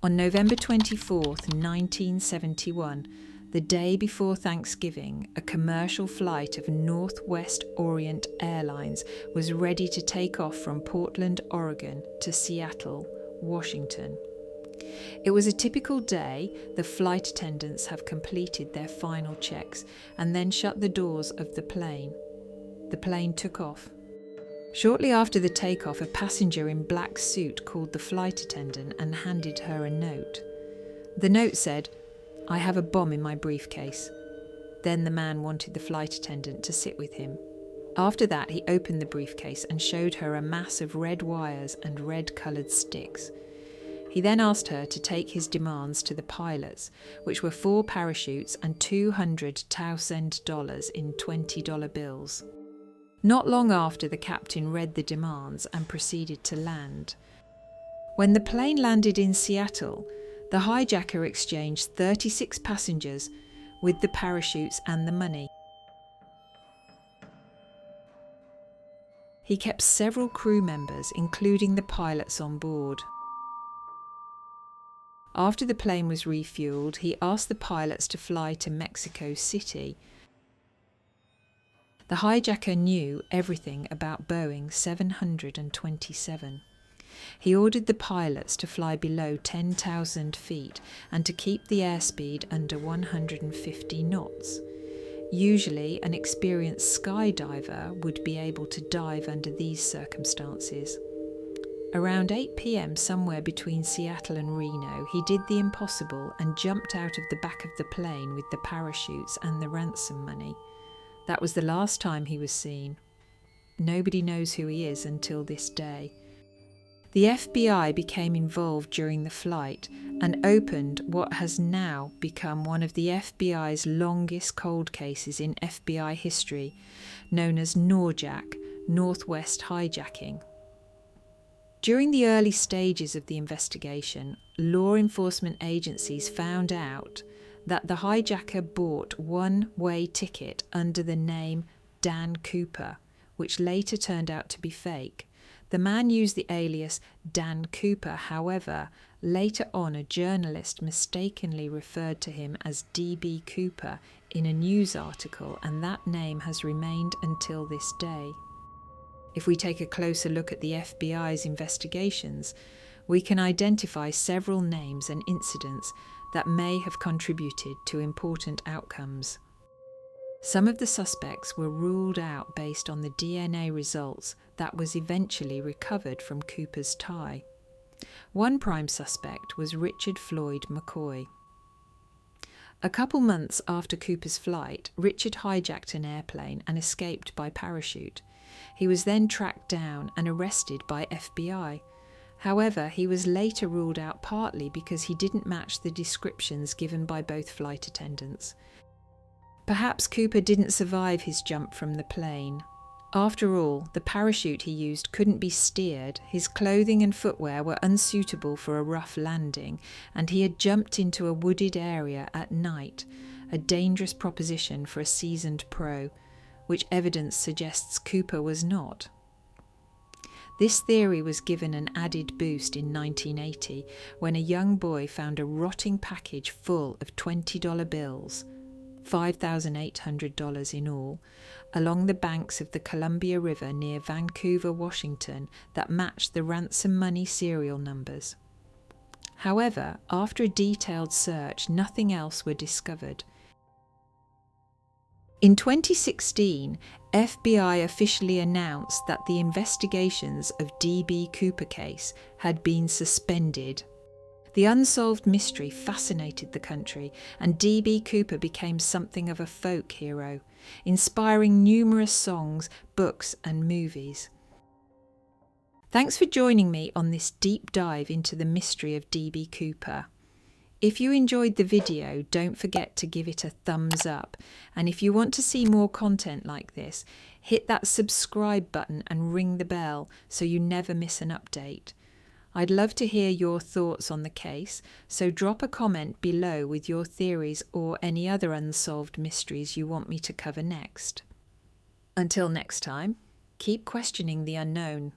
On November 24th, 1971, the day before Thanksgiving, a commercial flight of Northwest Orient Airlines was ready to take off from Portland, Oregon to Seattle, Washington. It was a typical day. The flight attendants have completed their final checks and then shut the doors of the plane. The plane took off. Shortly after the takeoff, a passenger in black suit called the flight attendant and handed her a note. The note said, "I have a bomb in my briefcase." Then the man wanted the flight attendant to sit with him. After that, he opened the briefcase and showed her a mass of red wires and red-coloured sticks. He then asked her to take his demands to the pilots, which were 4 parachutes and $200,000 in $20 bills. Not long after, the captain read the demands and proceeded to land. When the plane landed in Seattle, the hijacker exchanged 36 passengers with the parachutes and the money. He kept several crew members, including the pilots, on board. After the plane was refueled, he asked the pilots to fly to Mexico City. The hijacker knew everything about Boeing 727. He ordered the pilots to fly below 10,000 feet and to keep the airspeed under 150 knots. Usually, an experienced skydiver would be able to dive under these circumstances. Around 8 p.m, somewhere between Seattle and Reno, he did the impossible and jumped out of the back of the plane with the parachutes and the ransom money. That was the last time he was seen. Nobody knows who he is until this day. The FBI became involved during the flight and opened what has now become one of the FBI's longest cold cases in FBI history, known as NORJAC, Northwest Hijacking. During the early stages of the investigation, law enforcement agencies found out that the hijacker bought one-way ticket under the name Dan Cooper, which later turned out to be fake. The man used the alias Dan Cooper. However, later on, a journalist mistakenly referred to him as DB Cooper in a news article, and that name has remained until this day. If we take a closer look at the FBI's investigations, we can identify several names and incidents that may have contributed to important outcomes. Some of the suspects were ruled out based on the DNA results that was eventually recovered from Cooper's tie. One prime suspect was Richard Floyd McCoy. A couple months after Cooper's flight, Richard hijacked an airplane and escaped by parachute. He was then tracked down and arrested by FBI. However, he was later ruled out partly because he didn't match the descriptions given by both flight attendants. Perhaps Cooper didn't survive his jump from the plane. After all, the parachute he used couldn't be steered, his clothing and footwear were unsuitable for a rough landing, and he had jumped into a wooded area at night, a dangerous proposition for a seasoned pro, which evidence suggests Cooper was not. This theory was given an added boost in 1980 when a young boy found a rotting package full of $20 bills, $5,800 in all, along the banks of the Columbia River near Vancouver, Washington, that matched the ransom money serial numbers. However, after a detailed search, nothing else were discovered. In 2016, FBI officially announced that the investigations of DB Cooper case had been suspended. The unsolved mystery fascinated the country, and DB Cooper became something of a folk hero, inspiring numerous songs, books, and movies. Thanks for joining me on this deep dive into the mystery of DB Cooper. If you enjoyed the video, don't forget to give it a thumbs up. And if you want to see more content like this, hit that subscribe button and ring the bell so you never miss an update. I'd love to hear your thoughts on the case, so drop a comment below with your theories or any other unsolved mysteries you want me to cover next. Until next time, keep questioning the unknown.